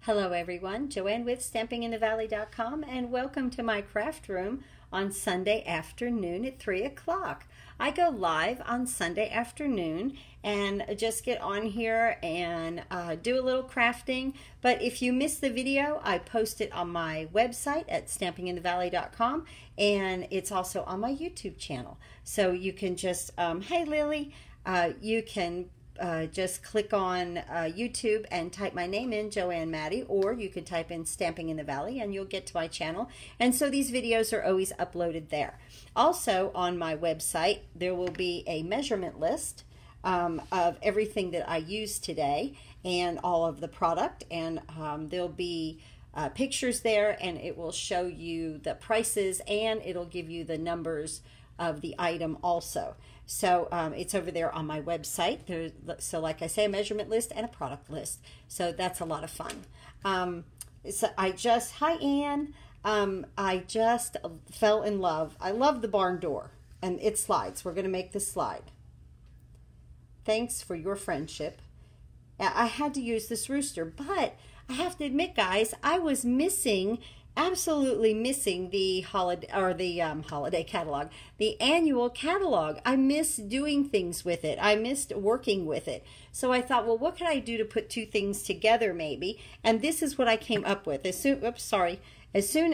Hello everyone, Joanne with StampingInTheValley.com, and welcome to my craft room on Sunday afternoon at 3 o'clock. I go live on Sunday afternoon and just get on here and do a little crafting. But if you miss the video, I post it on my website at StampingInTheValley.com, and it's also on my YouTube channel. So you can just, hey Lily, you can just click on YouTube and type my name in, Joanne Maddie, or you could type in Stamping in the Valley and you'll get to my channel. And so these videos are always uploaded there. Also on my website, there will be a measurement list of everything that I use today and all of the product. And there'll be pictures there, and it will show you the prices and it'll give you the numbers of the item also. So it's over there on my website. So like I say, a measurement list and a product list. So that's a lot of fun. Hi Ann, I just fell in love. I love the barn door and it slides. We're going to make this slide. Thanks for your friendship. I had to use this rooster, but I have to admit, guys, I was absolutely missing the holiday catalog, the annual catalog. I miss doing things with it. I missed working with it. So I thought, well, what could I do to put two things together maybe? And this is what I came up with. As soon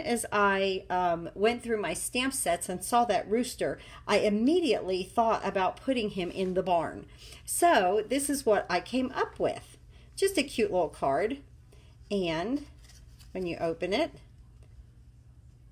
as I went through my stamp sets and saw that rooster, I immediately thought about putting him in the barn. So this is what I came up with. Just a cute little card. And when you open it,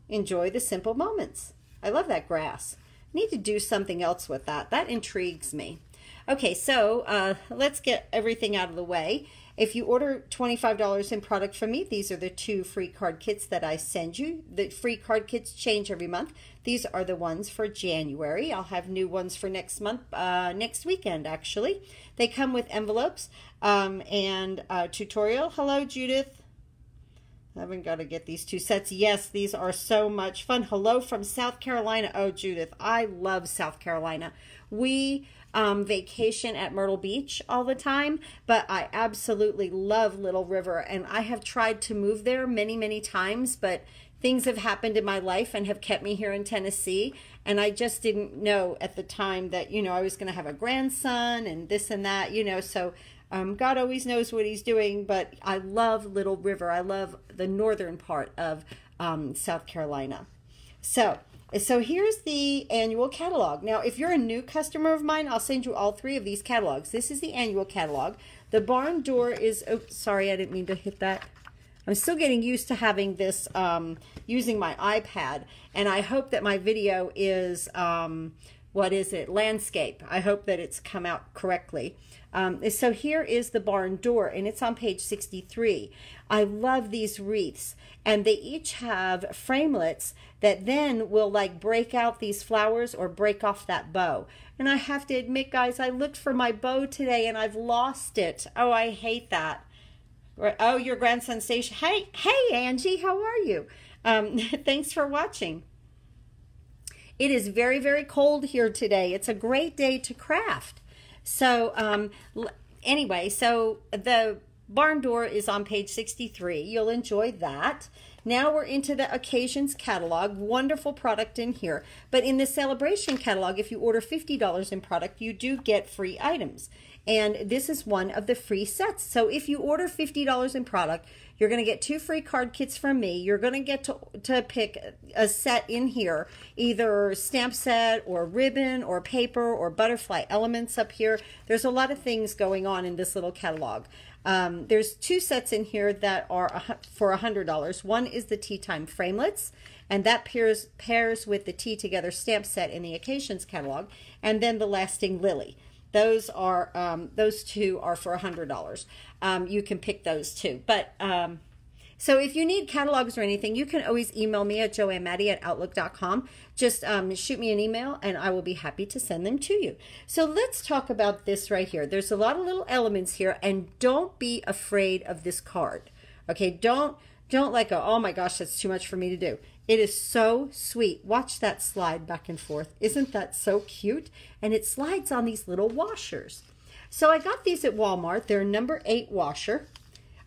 enjoy the simple moments. I love that grass. I need to do something else with that. That intrigues me. Okay, so let's get everything out of the way. If you order $25 in product from me, these are the 2 free card kits that I send you. The free card kits change every month. These are the ones for January. I'll have new ones for next month, next weekend actually. They come with envelopes and a tutorial. Hello, Judith. I haven't got to get these 2 sets. Yes, these are so much fun. Hello from South Carolina. Oh, Judith, I love South Carolina. We vacation at Myrtle Beach all the time, but I absolutely love Little River, and I have tried to move there many, many times, but things have happened in my life and have kept me here in Tennessee, and I just didn't know at the time that, you know, I was going to have a grandson and this and that, you know, so God always knows what he's doing, but I love Little River. I love the northern part of South Carolina. So here's the annual catalog. Now, if you're a new customer of mine, I'll send you all 3 of these catalogs. This is the annual catalog. The barn door is, oh, sorry, I didn't mean to hit that. I'm still getting used to having this, using my iPad, and I hope that my video is, what is it, landscape. I hope that it's come out correctly. So here is the barn door, and it's on page 63. I love these wreaths, and they each have framelits that then will like break out these flowers or break off that bow. And I have to admit, guys, I looked for my bow today and I've lost it. Oh, I hate that. Oh, your grandson station. Hey, Angie, how are you? Thanks for watching. It is very, very cold here today. It's a great day to craft. So anyway, so the barn door is on page 63. You'll enjoy that. Now we're into the occasions catalog. Wonderful product in here. But in the celebration catalog, if you order $50 in product, you do get free items. And this is one of the free sets. So if you order $50 in product, you're going to get 2 free card kits from me. You're going to get to pick a set in here, either stamp set or ribbon or paper or butterfly elements up here. There's a lot of things going on in this little catalog. There's 2 sets in here that are for $100. One is the Tea Time Framelits, and that pairs with the Tea Together stamp set in the occasions catalog, and then the Lasting Lily. Those 2 are for $100. You can pick those 2. But so if you need catalogs or anything, you can always email me at joannemaddie@outlook.com. Just shoot me an email and I will be happy to send them to you. So let's talk about this right here. There's a lot of little elements here, and don't be afraid of this card. Okay, don't like, oh my gosh, that's too much for me to do. It is so sweet. Watch that slide back and forth. Isn't that so cute? And it slides on these little washers. So I got these at Walmart. They're number 8 washer.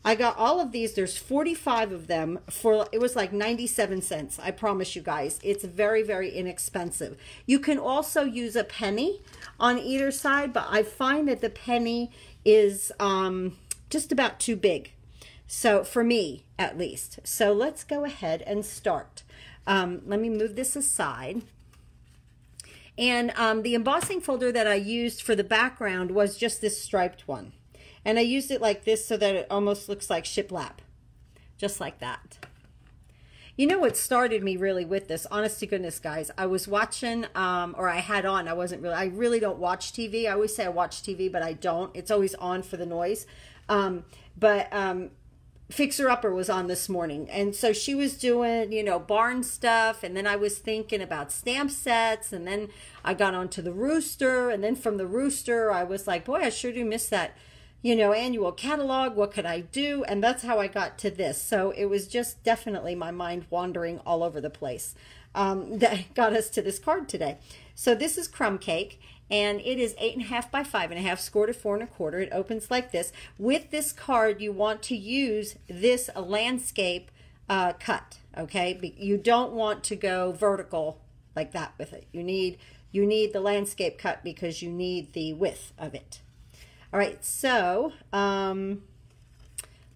I got all of these. There's 45 of them for, it was like 97 cents. I promise you guys, it's very, very inexpensive. You can also use a penny on either side, but I find that the penny is just about too big. So for me, at least. So let's go ahead and start. Let me move this aside. And the embossing folder that I used for the background was just this striped one. And I used it like this so that it almost looks like shiplap. Just like that. You know what started me really with this, honest to goodness, guys? I was watching, or I had on, I really don't watch TV. I always say I watch TV, but I don't. It's always on for the noise. Fixer Upper was on this morning, and so she was doing, you know, barn stuff, and then I was thinking about stamp sets, and then I got onto the Rooster, and then from the Rooster I was like, boy, I sure do miss that, you know, annual catalog. What could I do? And that's how I got to this. So it was just definitely my mind wandering all over the place that got us to this card today. So this is Crumb Cake, and it is 8.5 by 5.5, scored at 4 1/4. It opens like this. With this card, you want to use this landscape cut, okay? You don't want to go vertical like that with it. You need the landscape cut because you need the width of it. All right, so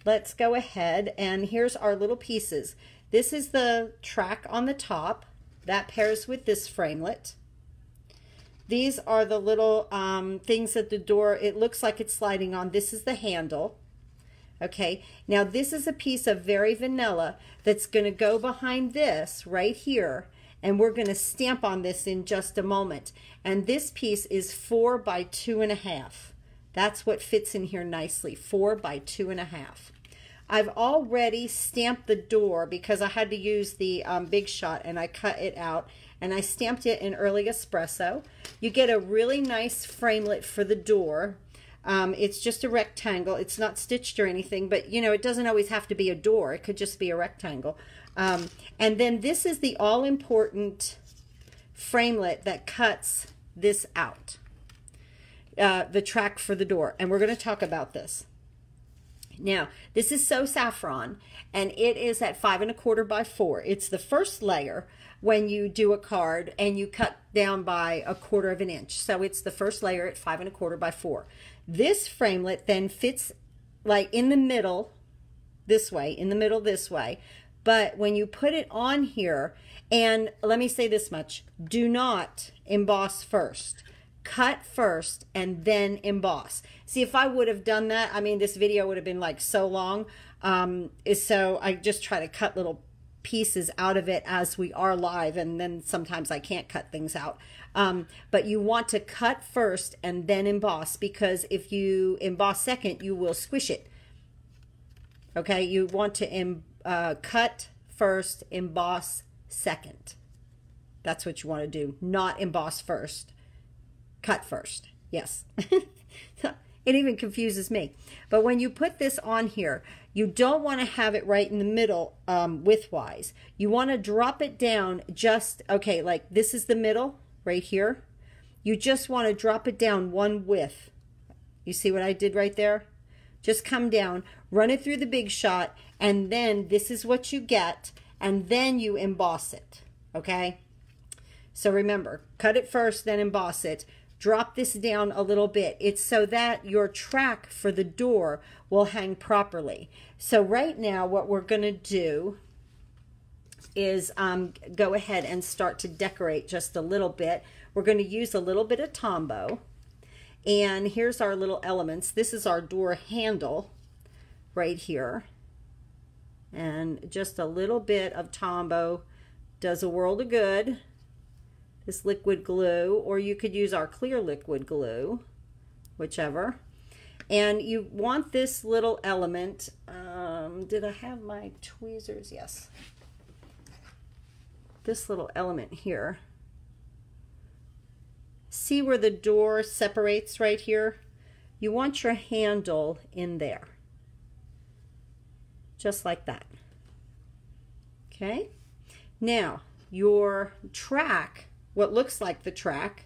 let's go ahead, and here's our little pieces. This is the track on the top. That pairs with this framelit. These are the little things at the door. It looks like it's sliding on. This is the handle. Okay, now this is a piece of very vanilla that's going to go behind this right here, and we're going to stamp on this in just a moment. And this piece is 4 by 2.5. That's what fits in here nicely, 4 by 2.5. I've already stamped the door because I had to use the Big Shot, and I cut it out, and I stamped it in Early Espresso. You get a really nice framelit for the door. It's just a rectangle. It's not stitched or anything, but you know, it doesn't always have to be a door. It could just be a rectangle. And then this is the all-important framelit that cuts this out. The track for the door, and we're going to talk about this. Now, this is So Saffron, and it is at 5 1/4 by 4. It's the first layer when you do a card, and you cut down by 1/4 of an inch. So it's the first layer at 5 1/4 by 4. This framelit then fits like in the middle this way, in the middle this way. But when you put it on here, and let me say this much, do not emboss first. Cut first and then emboss. See, if I would have done that, I mean, this video would have been like so long. So I just try to cut little pieces out of it as we are live, and then sometimes I can't cut things out. But you want to cut first and then emboss, because if you emboss second, you will squish it. Okay, you want to cut first, emboss second. That's what you want to do, not emboss first. Cut first. Yes. It even confuses me. But when you put this on here, you don't want to have it right in the middle width-wise. You want to drop it down just, okay, like this is the middle right here. You just want to drop it down one width. You see what I did right there? Just come down, run it through the Big Shot, and then this is what you get, and then you emboss it, okay? So remember, cut it first, then emboss it. Drop this down a little bit. It's so that your track for the door will hang properly. So right now what we're going to do is go ahead and start to decorate just a little bit. We're going to use a little bit of Tombow. And here's our little elements. This is our door handle right here. And just a little bit of Tombow does a world of good. This liquid glue, or you could use our clear liquid glue, whichever. And you want this little element. Did I have my tweezers? Yes. This little element here. See where the door separates right here? You want your handle in there. Just like that. Okay? Now, your track, what looks like the track,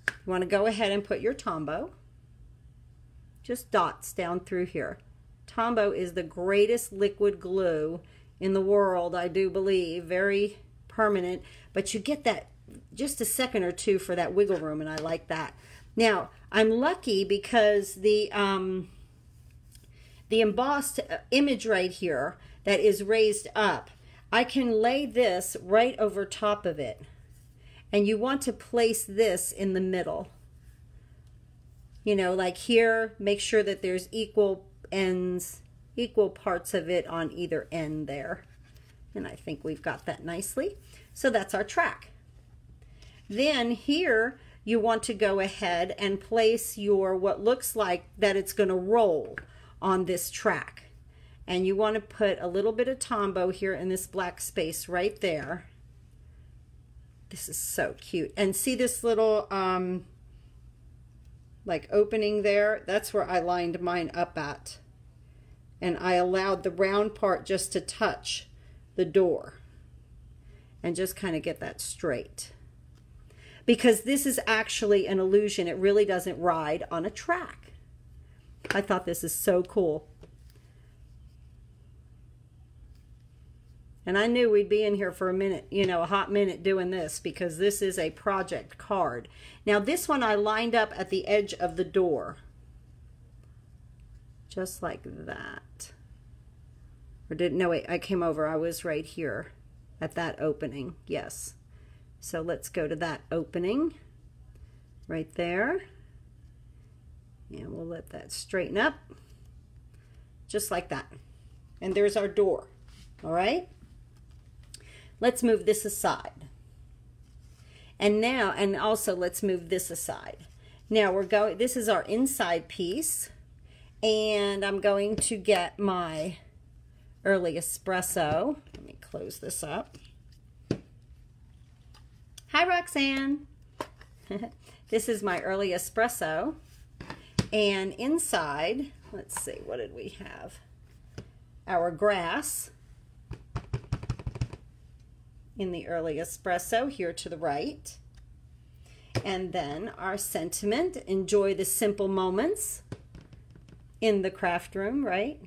you want to go ahead and put your Tombow, just dots down through here. Tombow is the greatest liquid glue in the world, I do believe. Very permanent, but you get that just a second or two for that wiggle room, and I like that. Now, I'm lucky because the embossed image right here that is raised up, I can lay this right over top of it. And you want to place this in the middle. You know, like here, make sure that there's equal ends, equal parts of it on either end there. And I think we've got that nicely. So that's our track. Then here, you want to go ahead and place your, what looks like that it's going to roll on this track. And you want to put a little bit of Tombow here in this black space right there. This is so cute. And see this little like opening there? That's where I lined mine up at. And I allowed the round part just to touch the door. And just kind of get that straight. Because this is actually an illusion. It really doesn't ride on a track. I thought this is so cool. And I knew we'd be in here for a minute, you know, a hot minute doing this, because this is a project card. Now this one I lined up at the edge of the door. Just like that. Or didn't, no wait, I came over, I was right here at that opening, yes. So let's go to that opening right there. And we'll let that straighten up. Just like that. And there's our door, all right? Let's move this aside. And now, and also let's move this aside. Now we're going, this is our inside piece. And I'm going to get my early espresso. Let me close this up. Hi, Roxanne. This is my early espresso. And inside, let's see, what did we have? Our grass in the early espresso here to the right. And then our sentiment, enjoy the simple moments in the craft room, right?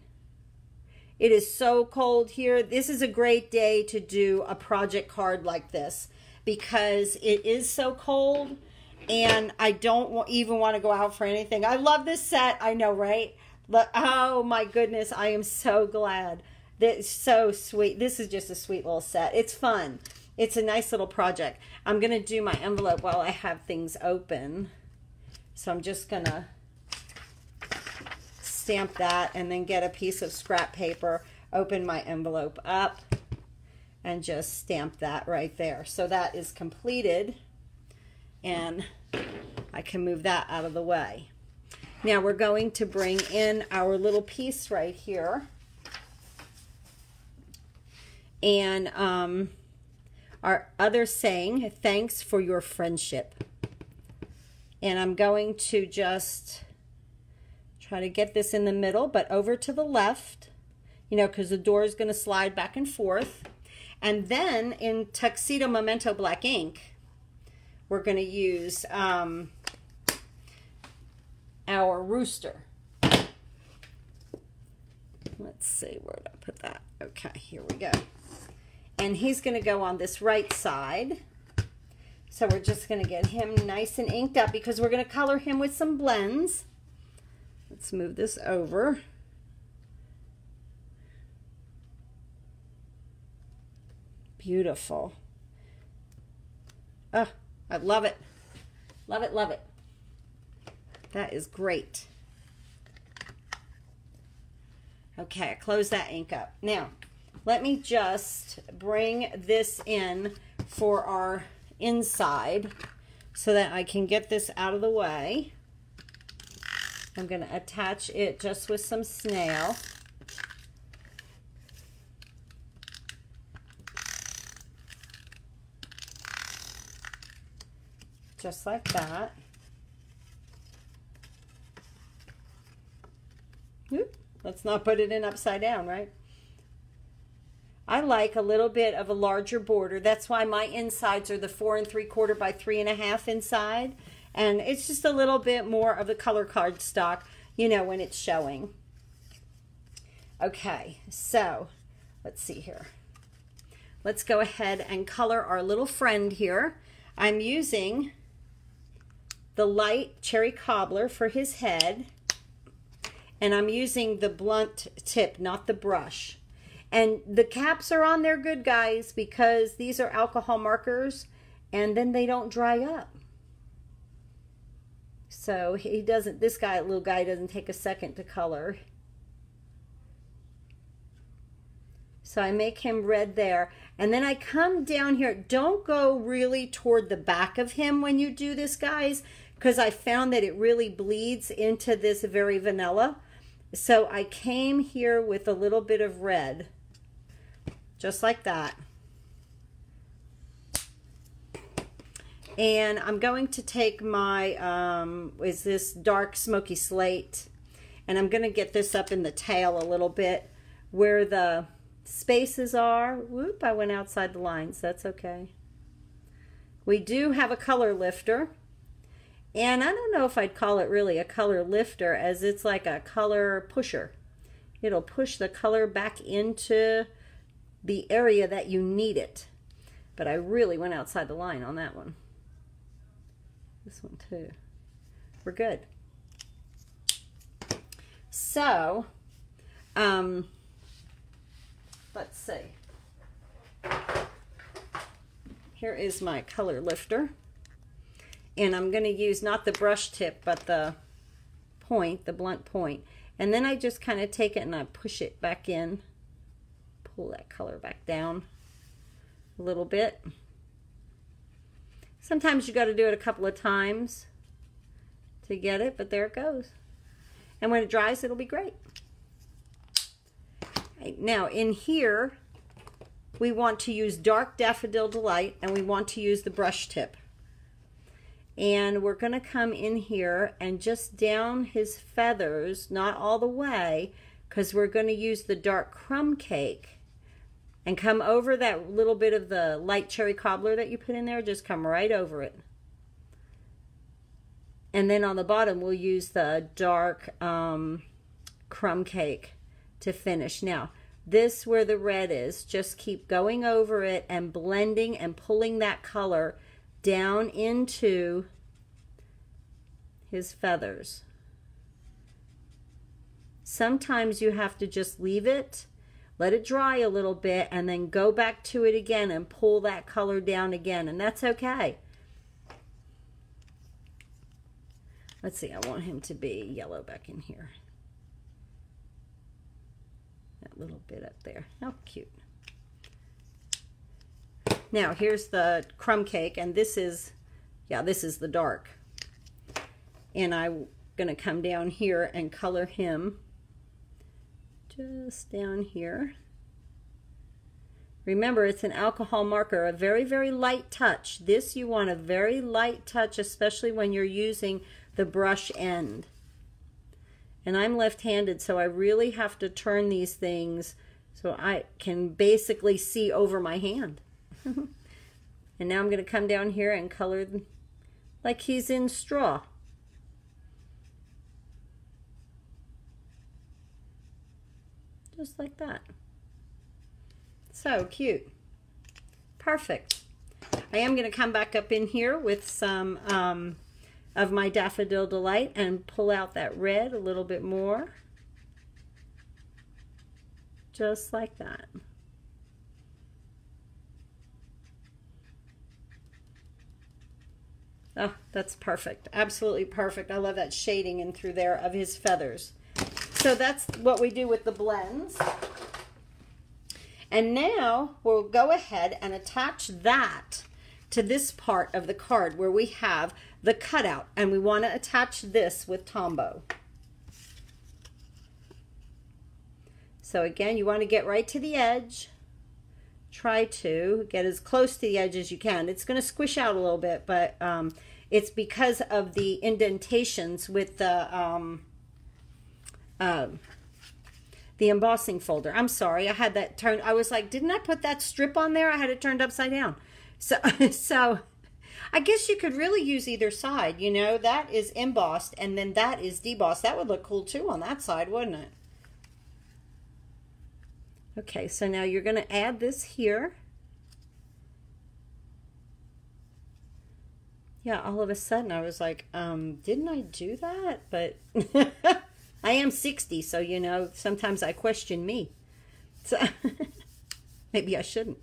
It is so cold here. This is a great day to do a project card like this because it is so cold and I don't even want to go out for anything. I love this set. I know, right? Oh my goodness, I am so glad. That's so sweet. This is just a sweet little set. It's fun. It's a nice little project. I'm going to do my envelope while I have things open. So I'm just going to stamp that and then get a piece of scrap paper, open my envelope up, and just stamp that right there. So that is completed, and I can move that out of the way. Now we're going to bring in our little piece right here. And our other saying, thanks for your friendship. And I'm going to just try to get this in the middle, but over to the left, you know, because the door is going to slide back and forth. And then in Tuxedo Memento Black ink, we're going to use our Rooster. Let's see, where did I put that? Okay, here we go. And he's going to go on this right side. So we're just going to get him nice and inked up because we're going to color him with some blends. Let's move this over. Beautiful. Oh, I love it. Love it, love it. That is great. Okay, I close that ink up. Now, let me just bring this in for our inside so that I can get this out of the way. I'm going to attach it just with some snail. Just like that. Oop, let's not put it in upside down, right? I like a little bit of a larger border. That's why my insides are the 4 3/4 by 3.5 inside. And it's just a little bit more of the color card stock, you know, when it's showing. Okay, so let's see here. Let's go ahead and color our little friend here. I'm using the light cherry cobbler for his head, and I'm using the blunt tip, not the brush. And the caps are on there good, guys, because these are alcohol markers, and then they don't dry up. So he doesn't, this guy, little guy, doesn't take a second to color. So I make him red there. And then I come down here. Don't go really toward the back of him when you do this, guys, because I found that it really bleeds into this very vanilla. So I came here with a little bit of red, just like that. And I'm going to take my, is this dark smoky slate, and I'm going to get this up in the tail a little bit where the spaces are. Whoop, I went outside the lines. That's okay. We do have a color lifter, and I don't know if I'd call it really a color lifter, as it's like a color pusher. It'll push the color back into the area that you need it. But I really went outside the line on that one. This one too. We're good. So, let's see. Here is my color lifter. And I'm going to use not the brush tip, but the point, the blunt point. And then I just kind of take it and I push it back in. Pull that color back down a little bit. Sometimes you got to do it a couple of times to get it, but there it goes. And when it dries, it'll be great. Right, now in here, we want to use Dark Daffodil Delight, and we want to use the brush tip. And we're going to come in here and just down his feathers, not all the way, because we're going to use the dark crumb cake. And come over that little bit of the light cherry cobbler that you put in there, just come right over it. And then on the bottom, we'll use the dark crumb cake to finish. Now, this where the red is, just keep going over it and blending and pulling that color down into his feathers. Sometimes you have to just leave it, let it dry a little bit, and then go back to it again and pull that color down again, and that's okay. Let's see, I want him to be yellow back in here. That little bit up there. How cute. Now, here's the crumb cake, and this is, yeah, this is the dark. And I'm going to come down here and color him just down here. Remember, it's an alcohol marker, a very, very light touch. This you want a very light touch, especially when you're using the brush end. And I'm left-handed, so I really have to turn these things so I can basically see over my hand. And now I'm going to come down here and color like he's in straw. Just like that. So cute. Perfect. I am going to come back up in here with some of my Daffodil Delight and pull out that red a little bit more. Just like that. Oh, that's perfect. Absolutely perfect. I love that shading in through there of his feathers. So that's what we do with the blends. And now we'll go ahead and attach that to this part of the card where we have the cutout, and we want to attach this with Tombow. So again, you want to get right to the edge. Try to get as close to the edge as you can. It's going to squish out a little bit, but it's because of the indentations with the embossing folder. I'm sorry, I had that turned. I was like, didn't I put that strip on there? I had it turned upside down. So I guess you could really use either side. You know, that is embossed and then that is debossed. That would look cool too on that side, wouldn't it? Okay, so now you're going to add this here. Yeah, all of a sudden I was like, didn't I do that? But I am 60, so you know, sometimes I question me. So maybe I shouldn't.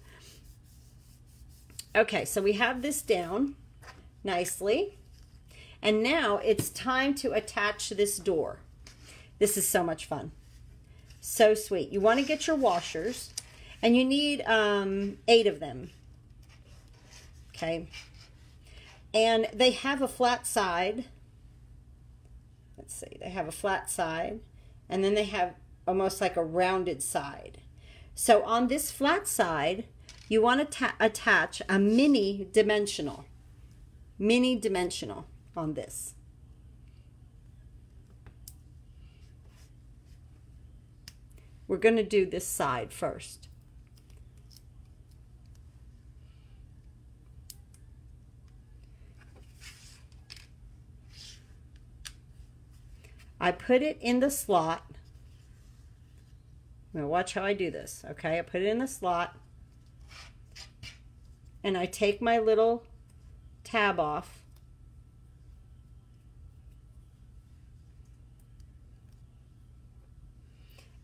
Okay, so we have this down nicely. And now it's time to attach this door. This is so much fun. So sweet. You want to get your washers, and you need 8 of them. Okay. And they have a flat side. Let's see. They have a flat side, and then they have almost like a rounded side. So on this flat side, you want to attach a mini dimensional on this. We're going to do this side first. I put it in the slot. Now watch how I do this. Okay, I put it in the slot, and I take my little tab off.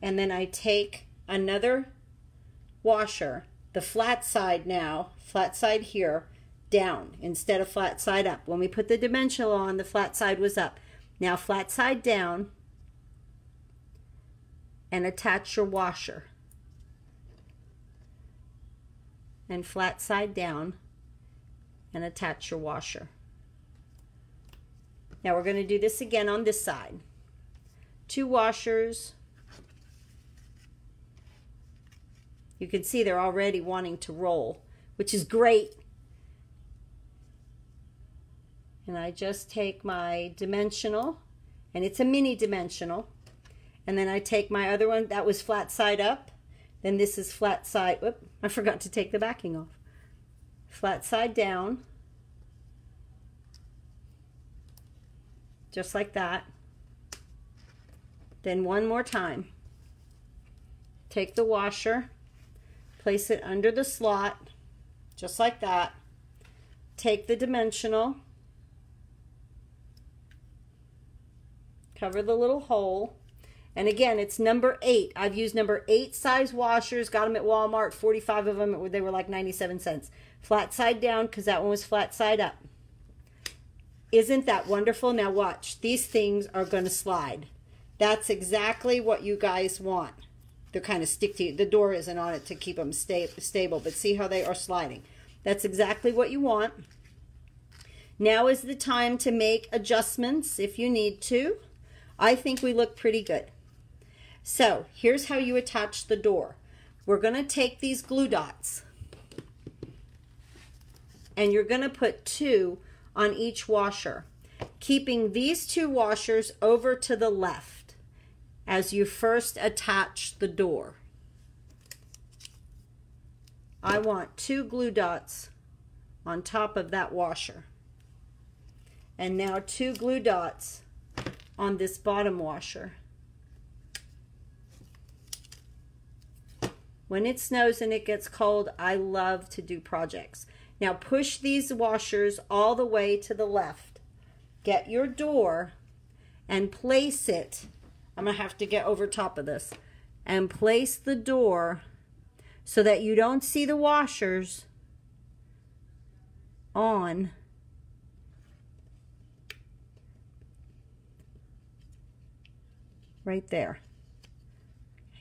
And then I take another washer, the flat side now, flat side here, down instead of flat side up. When we put the dimensional on, the flat side was up. Now flat side down, and attach your washer. And flat side down, and attach your washer. Now we're going to do this again on this side. 2 washers. You can see they're already wanting to roll, which is great. And I just take my dimensional, and it's a mini dimensional. And then I take my other one, that was flat side up. Then this is flat side, whoop, I forgot to take the backing off. Flat side down. Just like that. Then one more time. Take the washer, place it under the slot, just like that. Take the dimensional, cover the little hole, and again, it's number 8. I've used number 8 size washers, got them at Walmart, 45 of them, they were like 97 cents. Flat side down, because that one was flat side up. Isn't that wonderful? Now watch, these things are going to slide. That's exactly what you guys want. They're kind of stick to you. The door isn't on it to keep them stable, but see how they are sliding. That's exactly what you want. Now is the time to make adjustments if you need to. I think we look pretty good. So here's how you attach the door. We're going to take these glue dots, and you're going to put 2 on each washer, keeping these 2 washers over to the left as you first attach the door. I want 2 glue dots on top of that washer. And now 2 glue dots on this bottom washer. When it snows and it gets cold, I love to do projects. Now push these washers all the way to the left. Get your door and place it. I'm going to have to get over top of this. And place the door so that you don't see the washers on right there.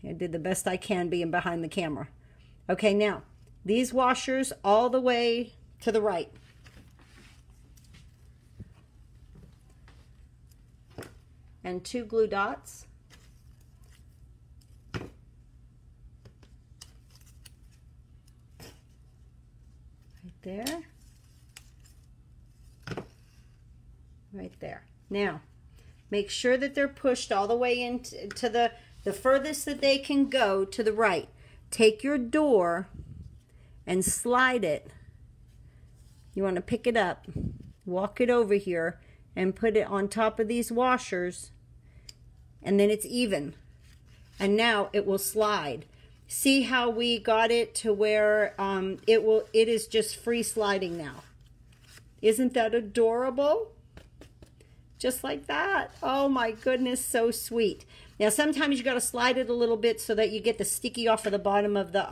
I did the best I can being behind the camera. Okay, now these washers all the way to the right. And 2 glue dots. Right there. Right there. Now, make sure that they're pushed all the way into the furthest that they can go to the right. Take your door and slide it. You want to pick it up, walk it over here, and put it on top of these washers, and then it's even. And now it will slide. See how we got it to where it is just free sliding now. Isn't that adorable? Just like that. Oh my goodness, so sweet. Now sometimes you got to slide it a little bit so that you get the sticky off of the bottom of the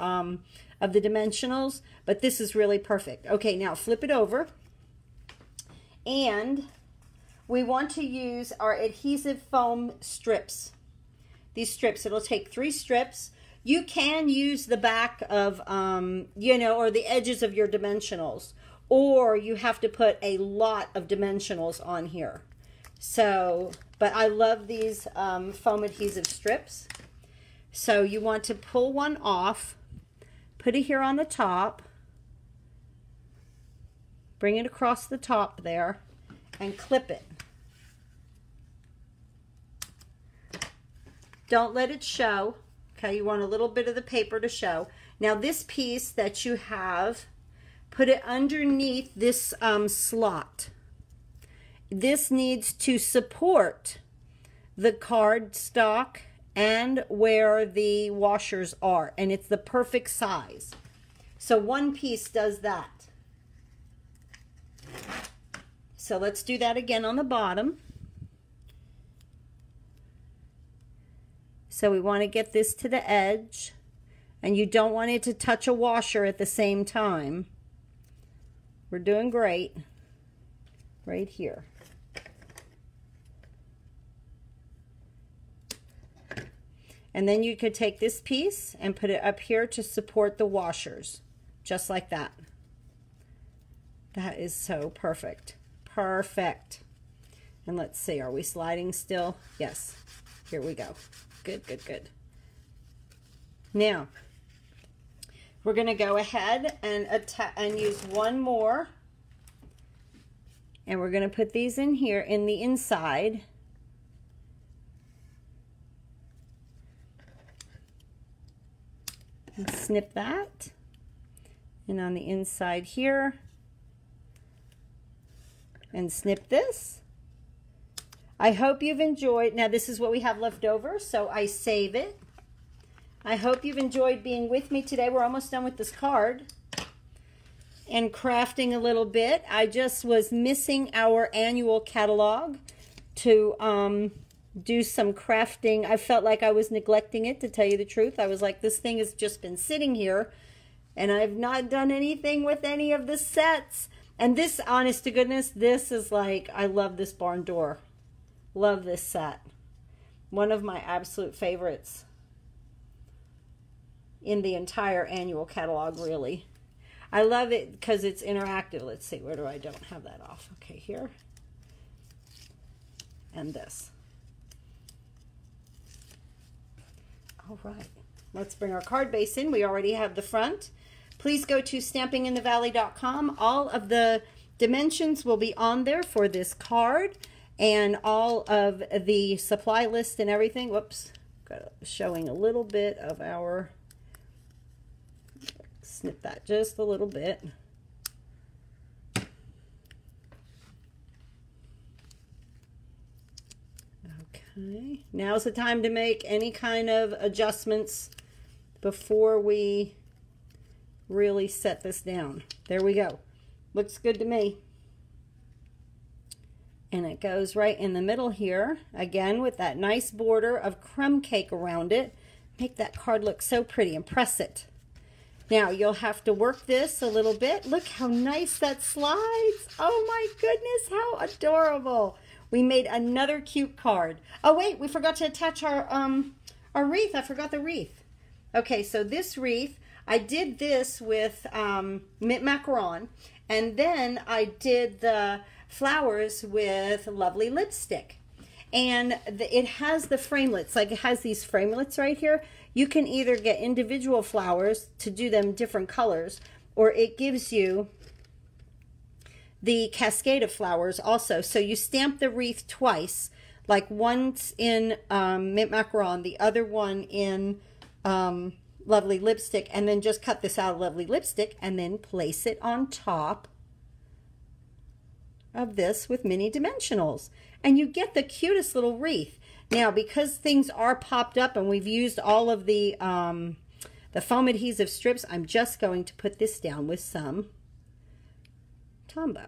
dimensionals, but this is really perfect. Okay, now flip it over. And we want to use our adhesive foam strips. These strips, it'll take 3 strips. You can use the back of, you know, or the edges of your dimensionals, or you have to put a lot of dimensionals on here. So, but I love these foam adhesive strips. So you want to pull one off, put it here on the top, bring it across the top there, and clip it. Don't let it show. Okay, you want a little bit of the paper to show. Now this piece that you have, put it underneath this slot. This needs to support the cardstock and where the washers are, and it's the perfect size. So one piece does that. So let's do that again on the bottom. So we want to get this to the edge, and you don't want it to touch a washer at the same time. We're doing great right here. And then you could take this piece and put it up here to support the washers, just like that. That is so perfect. Perfect. And let's see, are we sliding still? Yes. Here we go. Good, good, good. Now, we're going to go ahead and use one more. And we're going to put these in here in the inside. And snip that. And on the inside here. And snip this. I hope you've enjoyed. Now this is what we have left over, so I save it. I hope you've enjoyed being with me today. We're almost done with this card and crafting a little bit. I just was missing our annual catalog to do some crafting. I felt like I was neglecting it, to tell you the truth. I was like, this thing has just been sitting here and I've not done anything with any of the sets. And this, honest to goodness, this is like, I love this barn door. Love this set. One of my absolute favorites in the entire annual catalog, really. I love it because it's interactive. Let's see, where do I don't have that off? Okay, here. And this. All right. Let's bring our card base in. We already have the front. Please go to stampinginthevalley.com. All of the dimensions will be on there for this card. And all of the supply list and everything. Whoops, showing a little bit of our, snip that just a little bit. Okay, now's the time to make any kind of adjustments before we really set this down. There we go. Looks good to me. And it goes right in the middle here, again with that nice border of crumb cake around it. Make that card look so pretty and press it. Now you'll have to work this a little bit. Look how nice that slides. Oh my goodness, how adorable. We made another cute card. Oh wait, we forgot to attach our wreath. I forgot the wreath. Okay, so this wreath, I did this with mint macaron, and then I did the flowers with lovely lipstick, and it has the framelits, like it has these framelits right here. You can either get individual flowers to do them different colors, or it gives you the cascade of flowers also. So you stamp the wreath twice, like once in mint macaron, the other one in lovely lipstick, and then just cut this out of lovely lipstick and then place it on top of this with mini dimensionals, and you get the cutest little wreath. Now because things are popped up and we've used all of the the foam adhesive strips, I'm just going to put this down with some Tombow.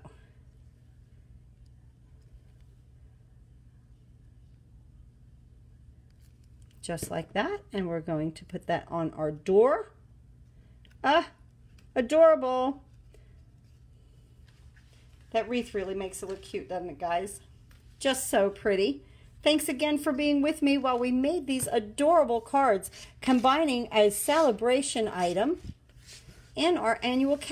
Just like that, and we're going to put that on our door. Adorable. That wreath really makes it look cute, doesn't it, guys? Just so pretty. Thanks again for being with me while we made these adorable cards, combining a celebration item and our annual